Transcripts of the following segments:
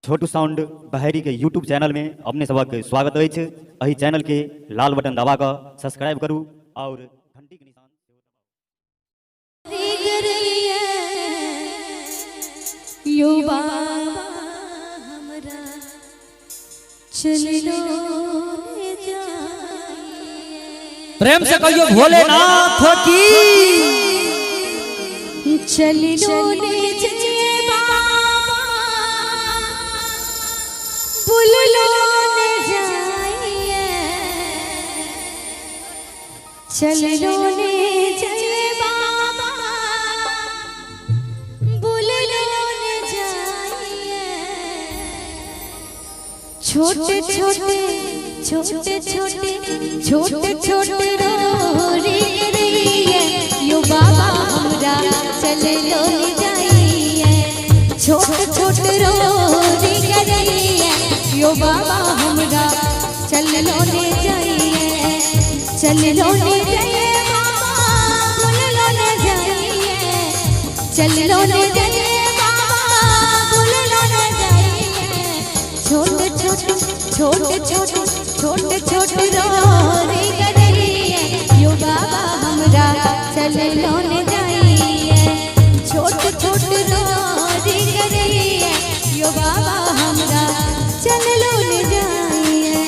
छोटू sound बहरी के YouTube channel में अपने सबक स्वागत है। अही चैनल के लाल बटन दबा कर सब्सक्राइब करूँ और घंटी के निशान प्रेम से कहियो भोलेनाथ की चलिलो ने जय बाबा बुललो ने जाइए चलिलो ने जय बाबा बुललो ने जाइए छोटे छोटे छोटे छोटे छोटे छोटे रोरी रहिए यो बाबा हमरा चलिलो ले जाइए छोटे छोटे रोरी रहिए यो बाबा हमरा चलिलो ले जाइए चलिलो ले जाइए बाबा बुललो ले जाइए चलिलो ले जाइए बाबा बुललो ले जाइए छोटे छोटे छोटे छोटे छोटे छोटे रोरी रहिए यो बाबा हमरा चलिलो ले जाइए छोटे छोटे रोरी रहिए यो बाबा हमरा चलिलो ले जाइए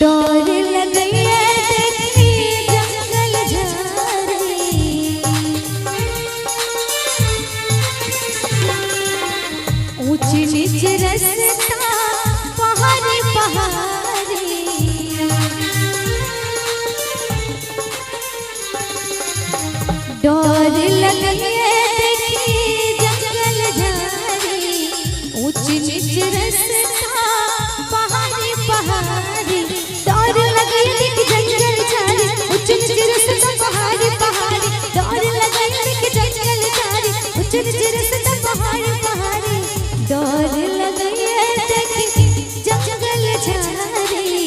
डोर लगइए देखी जंगल झाड़ी ऊंच नीच रास्ता पहाड़ी पहाड़ी डोर लगइए देखी जंगल झाड़ी ऊंच नीच रास्ता पहाड़ी पहाड़ी डोर लगइए देखी जंगल झाड़ी ऊंच नीच रास्ता पहाड़ी पहाड़ी डोर लगइए देखी जंगल झाड़ी ऊंच नीच रास्ता पहाड़ी पहाड़ी डोर लगइए देखी जंगल झाड़ी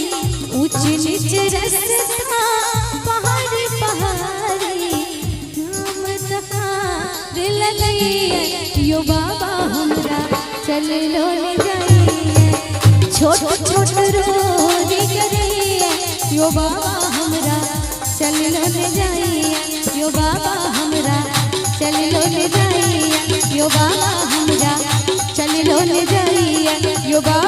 ऊंच नीच रास्ता पहाड़ी पहाड़ी नाम तहार लगइए यो बाबा हमरा चलिलो ले जाइए छोट छोट रोरी करिए यो बाबा हमरा चलिलो ले जाइए यो बाबा हमरा चलिलो ले जाइए यो बाबा हमरा चलिलो ले जाइए यो बाबा